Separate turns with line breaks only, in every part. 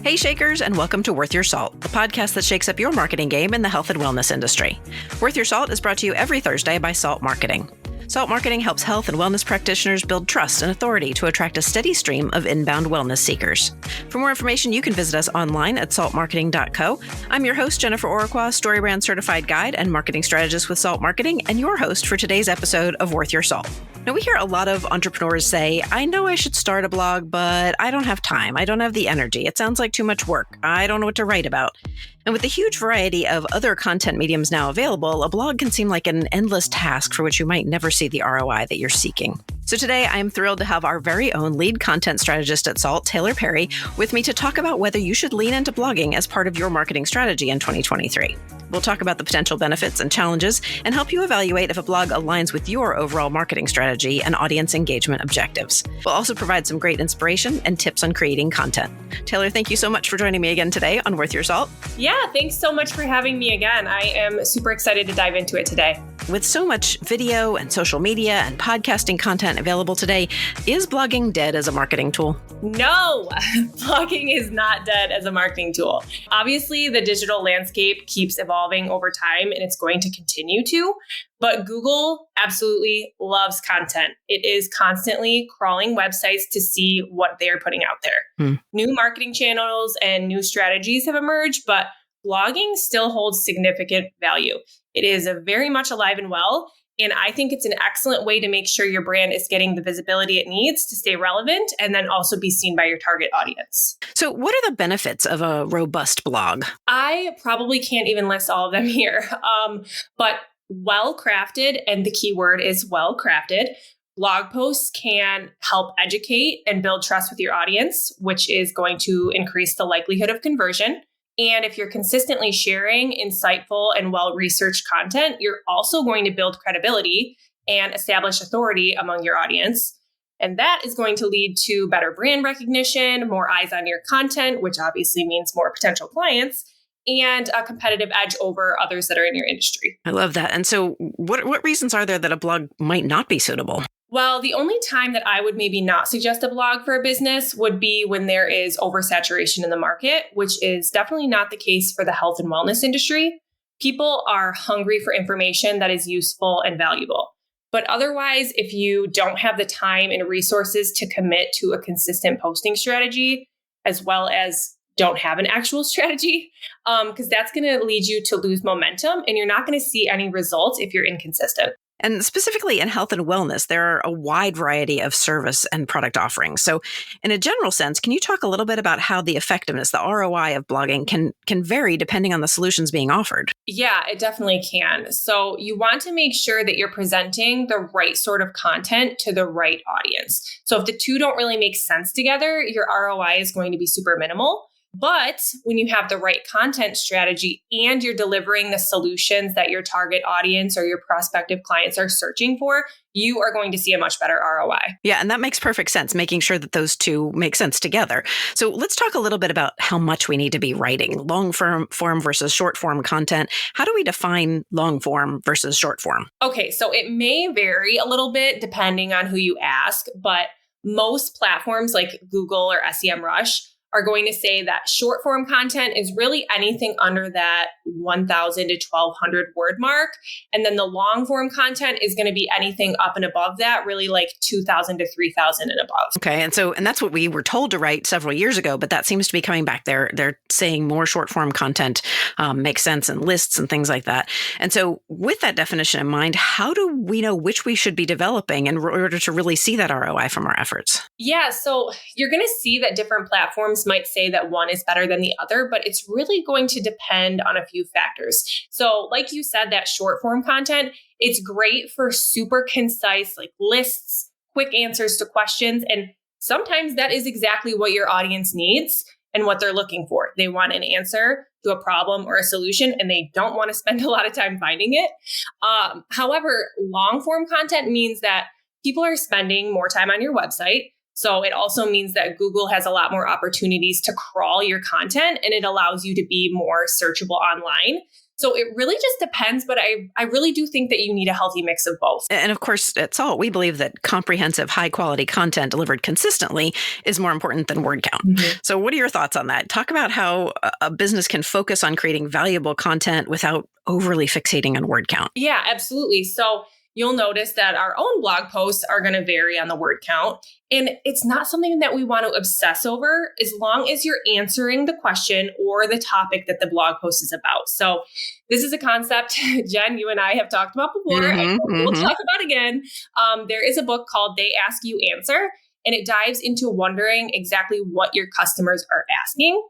Hey Shakers, and welcome to Worth Your Salt, the podcast that shakes up your marketing game in the health and wellness industry. Worth Your Salt is brought to you every Thursday by Salt Marketing. Salt Marketing helps health and wellness practitioners build trust and authority to attract a steady stream of inbound wellness seekers. For more information, you can visit us online at saltmarketing.co. I'm your host, Jennifer Oraqua, StoryBrand Certified Guide and Marketing Strategist with Salt Marketing, and your host for today's episode of Worth Your Salt. Now, we hear a lot of entrepreneurs say, I know I should start a blog, but I don't have time. I don't have the energy. It sounds like too much work. I don't know what to write about. And with the huge variety of other content mediums now available, a blog can seem like an endless task for which you might never see the ROI that you're seeking. So today, I'm thrilled to have our very own lead content strategist at Salt, Taylor Perry, with me to talk about whether you should lean into blogging as part of your marketing strategy in 2023. We'll talk about the potential benefits and challenges and help you evaluate if a blog aligns with your overall marketing strategy and audience engagement objectives. We'll also provide some great inspiration and tips on creating content. Taylor, thank you so much for joining me again today on Worth Your Salt.
Yeah, thanks so much for having me again. I am super excited to dive into it today.
With so much video and social media and podcasting content available today, is blogging dead as a marketing tool?
No, blogging is not dead as a marketing tool. Obviously, the digital landscape keeps evolving over time, and it's going to continue to. But Google absolutely loves content. It is constantly crawling websites to see what they're putting out there. New marketing channels and new strategies have emerged, but blogging still holds significant value. It is very much alive and well. And I think it's an excellent way to make sure your brand is getting the visibility it needs to stay relevant and then also be seen by your target audience.
So what are the benefits of a robust blog?
I probably can't even list all of them here, but well-crafted, and the key word is well-crafted, blog posts can help educate and build trust with your audience, which is going to increase the likelihood of conversion. And if you're consistently sharing insightful and well-researched content, you're also going to build credibility and establish authority among your audience. And that is going to lead to better brand recognition, more eyes on your content, which obviously means more potential clients, and a competitive edge over others that are in your industry.
I love that. And so what reasons are there that a blog might not be suitable?
Well, the only time that I would maybe not suggest a blog for a business would be when there is oversaturation in the market, which is definitely not the case for the health and wellness industry. People are hungry for information that is useful and valuable. But otherwise, if you don't have the time and resources to commit to a consistent posting strategy, as well as don't have an actual strategy, because that's going to lead you to lose momentum and you're not going to see any results if you're inconsistent.
And specifically in health and wellness, there are a wide variety of service and product offerings. So in a general sense, can you talk a little bit about how the effectiveness, the ROI of blogging can vary depending on the solutions being offered?
Yeah, it definitely can. So you want to make sure that you're presenting the right sort of content to the right audience. So if the two don't really make sense together, your ROI is going to be super minimal. But when you have the right content strategy and you're delivering the solutions that your target audience or your prospective clients are searching for, you are going to see a much better ROI.
Yeah, and that makes perfect sense, making sure that those two make sense together. So let's talk a little bit about how much we need to be writing, long form versus short form content. How do we define long form versus short form?
Okay, so it may vary a little bit depending on who you ask, but most platforms like Google or SEMrush are going to say that short form content is really anything under that 1,000 to 1,200 word mark. And then the long form content is going to be anything up and above that, really like 2,000 to 3,000 and above.
Okay. And that's what we were told to write several years ago, but that seems to be coming back. They're saying more short form content makes sense and lists and things like that. And so with that definition in mind, how do we know which we should be developing in order to really see that ROI from our efforts?
Yeah. So you're going to see that different platforms might say that one is better than the other, but it's really going to depend on a few factors. So like you said, that short form content, it's great for super concise, like lists, quick answers to questions. And sometimes that is exactly what your audience needs and what they're looking for. They want an answer to a problem or a solution, and they don't want to spend a lot of time finding it. However, long form content means that people are spending more time on your website. So it also means that Google has a lot more opportunities to crawl your content, and it allows you to be more searchable online. So it really just depends, but I really do think that you need a healthy mix of both.
And of course, at Salt, we believe that comprehensive, high quality content delivered consistently is more important than word count. Mm-hmm. So what are your thoughts on that? Talk about how a business can focus on creating valuable content without overly fixating on word count.
Yeah, absolutely. So you'll notice that our own blog posts are going to vary on the word count. And it's not something that we want to obsess over as long as you're answering the question or the topic that the blog post is about. So this is a concept, Jen, you and I have talked about before, and we'll talk about again. There is a book called They Ask You Answer, and it dives into wondering exactly what your customers are asking.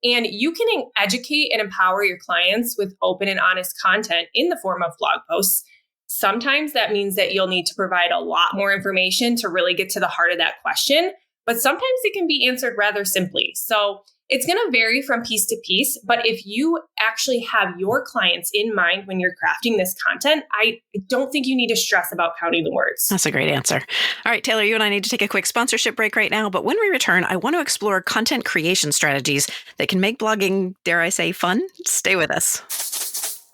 And you can educate and empower your clients with open and honest content in the form of blog posts. Sometimes that means that you'll need to provide a lot more information to really get to the heart of that question, but sometimes it can be answered rather simply. So it's going to vary from piece to piece, but if you actually have your clients in mind when you're crafting this content, I don't think you need to stress about counting the words.
That's a great answer. All right, Taylor, you and I need to take a quick sponsorship break right now, but when we return, I want to explore content creation strategies that can make blogging, dare I say, fun. Stay with us.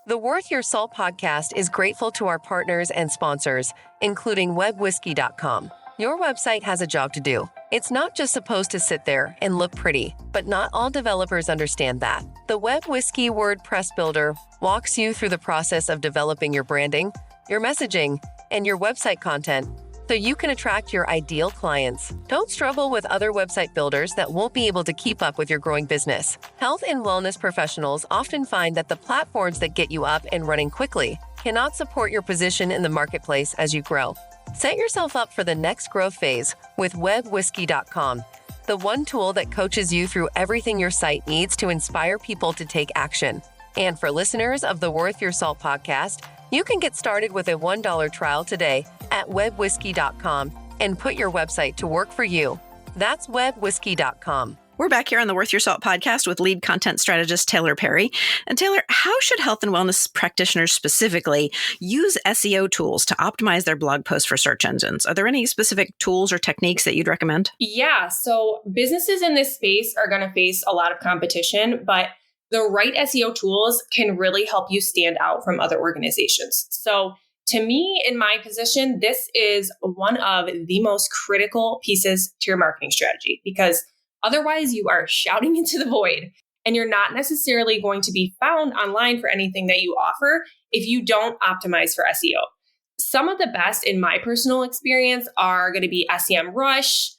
The Worth Your Salt podcast is grateful to our partners and sponsors, including webwhiskey.com. Your website has a job to do. It's not just supposed to sit there and look pretty, but not all developers understand that. The WebWhiskey WordPress Builder walks you through the process of developing your branding, your messaging, and your website content so you can attract your ideal clients. Don't struggle with other website builders that won't be able to keep up with your growing business. Health and wellness professionals often find that the platforms that get you up and running quickly cannot support your position in the marketplace as you grow. Set yourself up for the next growth phase with webwhiskey.com, the one tool that coaches you through everything your site needs to inspire people to take action. And for listeners of the Worth Your Salt podcast, you can get started with a $1 trial today at webwhiskey.com and put your website to work for you. That's webwhiskey.com.
We're back here on the Worth Your Salt podcast with lead content strategist Taylor Perry. And Taylor, how should health and wellness practitioners specifically use SEO tools to optimize their blog posts for search engines? Are there any specific tools or techniques that you'd recommend?
Yeah, so businesses in this space are going to face a lot of competition, but the right SEO tools can really help you stand out from other organizations. So to me, in my position, this is one of the most critical pieces to your marketing strategy, because otherwise you are shouting into the void and you're not necessarily going to be found online for anything that you offer if you don't optimize for SEO. Some of the best, in my personal experience, are going to be SEMrush,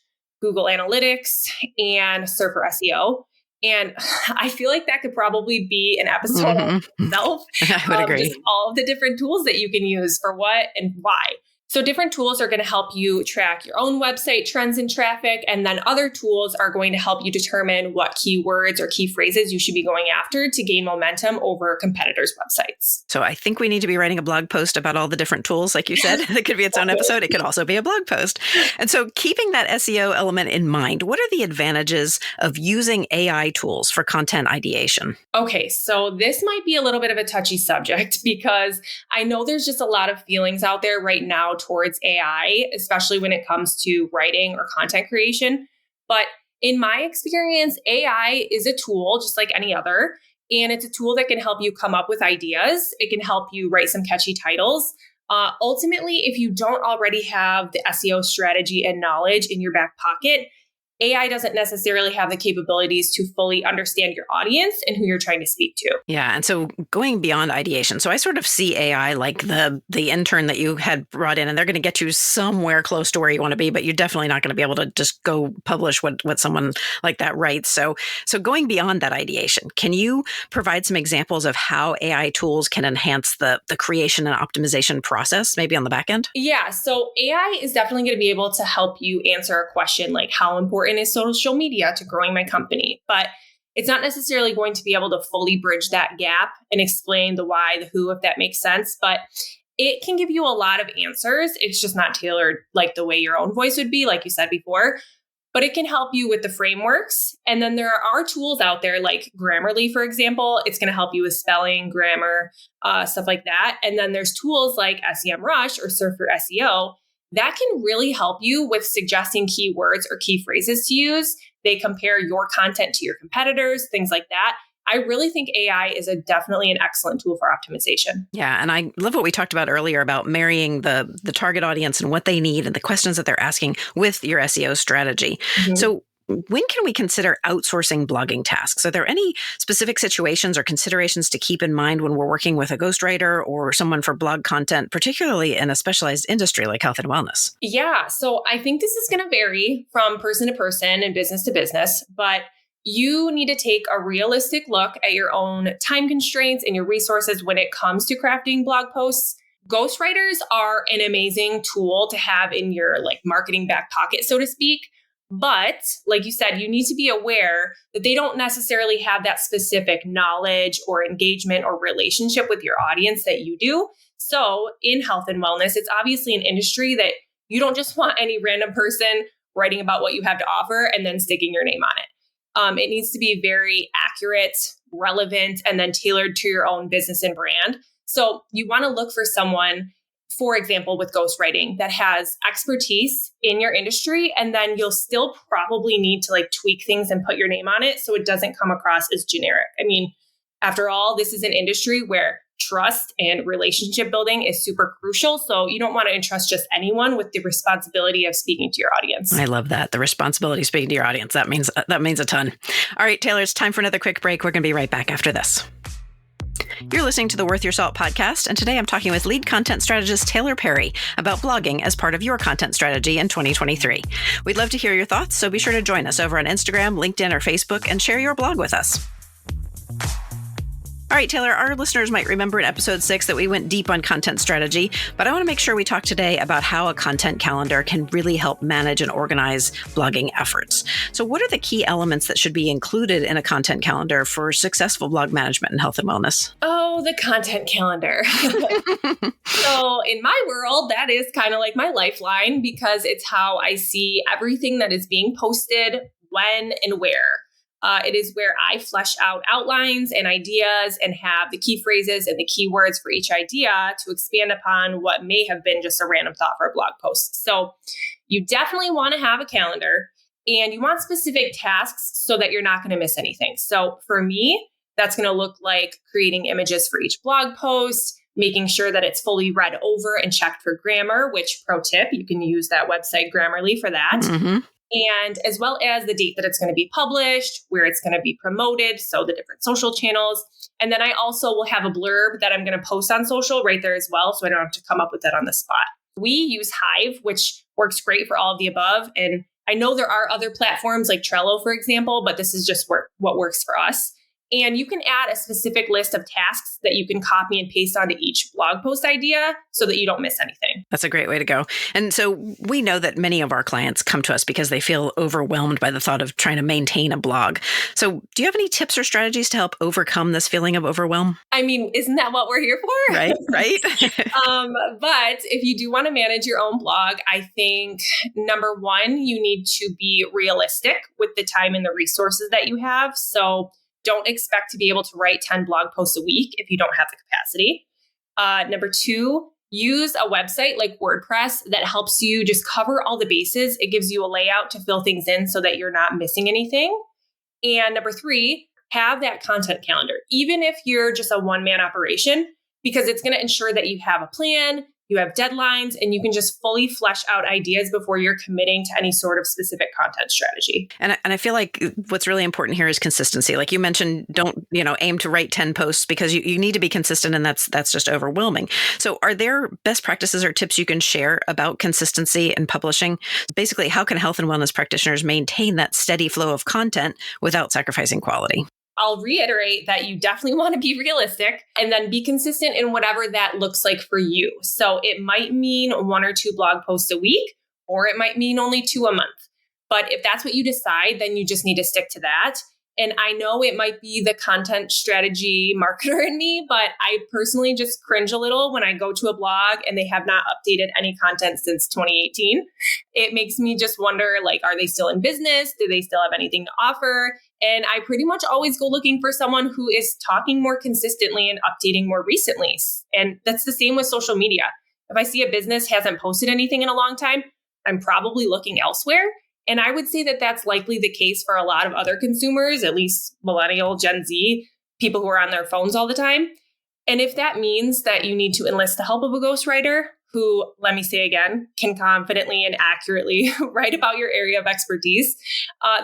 Google Analytics, and Surfer SEO. And I feel like that could probably be an episode of itself.
I would agree.
Just all of the different tools that you can use for what and why. So different tools are going to help you track your own website trends and traffic. And then other tools are going to help you determine what keywords or key phrases you should be going after to gain momentum over competitors' websites.
So I think we need to be writing a blog post about all the different tools, like you said. It could be its own episode. It could also be a blog post. And so keeping that SEO element in mind, what are the advantages of using AI tools for content ideation?
Okay, so this might be a little bit of a touchy subject because I know there's just a lot of feelings out there right now towards AI, especially when it comes to writing or content creation. But in my experience, AI is a tool just like any other, and it's a tool that can help you come up with ideas. It can help you write some catchy titles. Ultimately, if you don't already have the SEO strategy and knowledge in your back pocket, AI doesn't necessarily have the capabilities to fully understand your audience and who you're trying to speak to.
Yeah. And so going beyond ideation. So I sort of see AI like the intern that you had brought in, and they're going to get you somewhere close to where you want to be, but you're definitely not going to be able to just go publish what someone like that writes. So going beyond that ideation, can you provide some examples of how AI tools can enhance the creation and optimization process, maybe on the back end?
Yeah. So AI is definitely going to be able to help you answer a question like, how important is social media to growing my company? But it's not necessarily going to be able to fully bridge that gap and explain the why, the who, if that makes sense. But it can give you a lot of answers. It's just not tailored like the way your own voice would be, like you said before. But it can help you with the frameworks. And then there are tools out there like Grammarly, for example. It's going to help you with spelling, grammar, stuff like that. And then there's tools like SEMrush or Surfer SEO that can really help you with suggesting keywords or key phrases to use. They compare your content to your competitors, things like that. I really think AI is definitely an excellent tool for optimization.
Yeah. And I love what we talked about earlier about marrying the target audience and what they need and the questions that they're asking with your SEO strategy.
Mm-hmm.
So when can we consider outsourcing blogging tasks? Are there any specific situations or considerations to keep in mind when we're working with a ghostwriter or someone for blog content, particularly in a specialized industry like health and wellness?
Yeah. So I think this is going to vary from person to person and business to business, but you need to take a realistic look at your own time constraints and your resources when it comes to crafting blog posts. Ghostwriters are an amazing tool to have in your marketing back pocket, so to speak. But like you said, you need to be aware that they don't necessarily have that specific knowledge or engagement or relationship with your audience that you do. So in health and wellness, it's obviously an industry that you don't just want any random person writing about what you have to offer and then sticking your name on it. It needs to be very accurate, relevant, and then tailored to your own business and brand. So you want to look for someone, for example, with ghostwriting that has expertise in your industry, and then you'll still probably need to tweak things and put your name on it so it doesn't come across as generic. I mean, after all, this is an industry where trust and relationship building is super crucial. So you don't want to entrust just anyone with the responsibility of speaking to your audience.
I love that. The responsibility of speaking to your audience. That means a ton. All right, Taylor, it's time for another quick break. We're going to be right back after this. You're listening to the Worth Your Salt podcast, and today I'm talking with lead content strategist Taylor Perry about blogging as part of your content strategy in 2023. We'd love to hear your thoughts, so be sure to join us over on Instagram, LinkedIn, or Facebook and share your blog with us. All right, Taylor, our listeners might remember in episode 6 that we went deep on content strategy, but I want to make sure we talk today about how a content calendar can really help manage and organize blogging efforts. So what are the key elements that should be included in a content calendar for successful blog management in health and wellness?
Oh, the content calendar. So in my world, that is kind of like my lifeline because it's how I see everything that is being posted, when and where. It is where I flesh out outlines and ideas and have the key phrases and the keywords for each idea to expand upon what may have been just a random thought for a blog post. So you definitely want to have a calendar and you want specific tasks so that you're not going to miss anything. So for me, that's going to look like creating images for each blog post, making sure that it's fully read over and checked for grammar, which pro tip, you can use that website Grammarly for that.
Mm-hmm.
And as well as the date that it's going to be published, where it's going to be promoted, so the different social channels. And then I also will have a blurb that I'm going to post on social right there as well, so I don't have to come up with that on the spot. We use Hive, which works great for all of the above. And I know there are other platforms like Trello, for example, but this is just what works for us. And you can add a specific list of tasks that you can copy and paste onto each blog post idea so that you don't miss anything.
That's a great way to go. And so we know that many of our clients come to us because they feel overwhelmed by the thought of trying to maintain a blog. So do you have any tips or strategies to help overcome this feeling of overwhelm?
I mean, isn't that what we're here for?
Right.
But if you do want to manage your own blog, I think number one, you need to be realistic with the time and the resources that you have. So don't expect to be able to write 10 blog posts a week if you don't have the capacity. Number two, use a website like WordPress that helps you just cover all the bases. It gives you a layout to fill things in so that you're not missing anything. And number three, have that content calendar, even if you're just a one-man operation, because it's going to ensure that you have a plan, you have deadlines, and you can just fully flesh out ideas before you're committing to any sort of specific content strategy.
And I feel like what's really important here is consistency. Like you mentioned, don't, aim to write 10 posts because you need to be consistent, and that's just overwhelming. So are there best practices or tips you can share about consistency and publishing? Basically, how can health and wellness practitioners maintain that steady flow of content without sacrificing quality?
I'll reiterate that you definitely want to be realistic and then be consistent in whatever that looks like for you. So it might mean 1 or 2 blog posts a week, or it might mean only 2 a month. But if that's what you decide, then you just need to stick to that. And I know it might be the content strategy marketer in me, but I personally just cringe a little when I go to a blog and they have not updated any content since 2018. It makes me just wonder, are they still in business? Do they still have anything to offer? And I pretty much always go looking for someone who is talking more consistently and updating more recently. And that's the same with social media. If I see a business hasn't posted anything in a long time, I'm probably looking elsewhere. And I would say that that's likely the case for a lot of other consumers, at least millennial, Gen Z. people who are on their phones all the time. And if that means that you need to enlist the help of a ghostwriter who, let me say again, can confidently and accurately write about your area of expertise,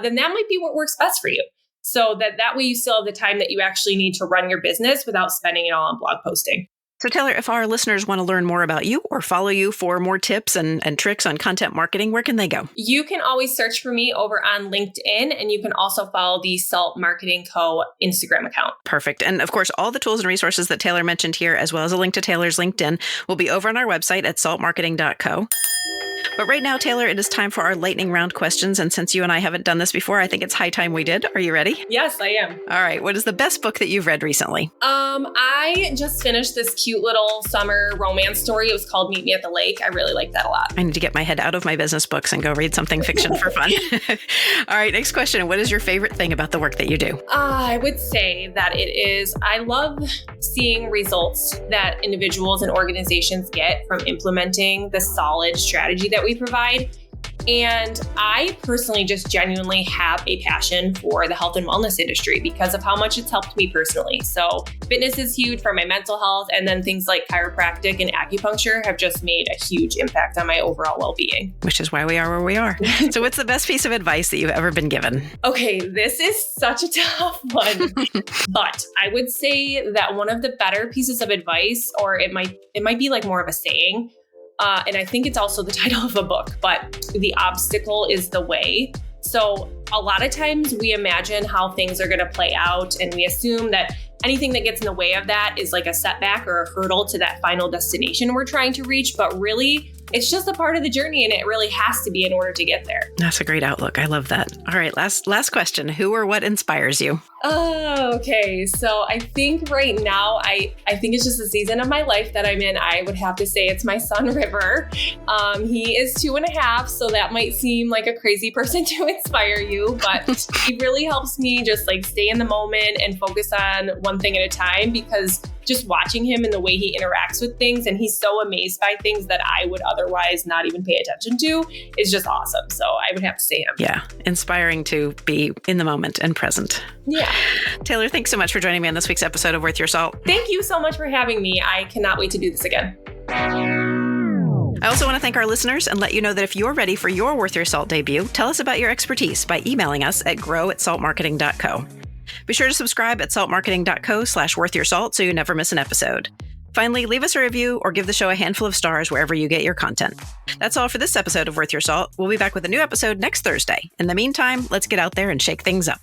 then that might be what works best for you. So that way you still have the time that you actually need to run your business without spending it all on blog posting.
So Taylor, if our listeners want to learn more about you or follow you for more tips and tricks on content marketing, where can they go?
You can always search for me over on LinkedIn, and you can also follow the Salt Marketing Co. Instagram account.
Perfect. And of course, all the tools and resources that Taylor mentioned here, as well as a link to Taylor's LinkedIn, will be over on our website at saltmarketing.co. But right now, Taylor, it is time for our lightning round questions. And since you and I haven't done this before, I think it's high time we did. Are you ready?
Yes, I am.
All right. What is the best book that you've read recently?
I just finished this cute little summer romance story. It was called Meet Me at the Lake. I really like that a lot.
I need to get my head out of my business books and go read something fiction for fun. All right. Next question. What is your favorite thing about the work that you do?
I would say that I love seeing results that individuals and organizations get from implementing the solid strategy that we provide. And I personally just genuinely have a passion for the health and wellness industry because of how much it's helped me personally. So fitness is huge for my mental health. And then things like chiropractic and acupuncture have just made a huge impact on my overall well-being.
Which is why we are where we are. So what's the best piece of advice that you've ever been given?
Okay, this is such a tough one. But I would say that one of the better pieces of advice, or it might be like more of a saying, and I think it's also the title of a book, but the obstacle is the way. So a lot of times we imagine how things are going to play out, and we assume that anything that gets in the way of that is like a setback or a hurdle to that final destination we're trying to reach. But really, it's just a part of the journey, and it really has to be in order to get there.
That's a great outlook. I love that. All right, last question. Who or what inspires you?
Oh, okay. So I think right now, I think it's just the season of my life that I'm in. I would have to say it's my son, River. He is 2.5, so that might seem like a crazy person to inspire you, but he really helps me just like stay in the moment and focus on one thing at a time, because just watching him and the way he interacts with things, and he's so amazed by things that I would otherwise not even pay attention to, is just awesome. So I would have to say him.
Yeah. Inspiring to be in the moment and present.
Yeah.
Taylor, thanks so much for joining me on this week's episode of Worth Your Salt.
Thank you so much for having me. I cannot wait to do this again.
I also want to thank our listeners and let you know that if you're ready for your Worth Your Salt debut, tell us about your expertise by emailing us at grow@saltmarketing.co. Be sure to subscribe at saltmarketing.co/worthyoursalt so you never miss an episode. Finally, leave us a review or give the show a handful of stars wherever you get your content. That's all for this episode of Worth Your Salt. We'll be back with a new episode next Thursday. In the meantime, let's get out there and shake things up.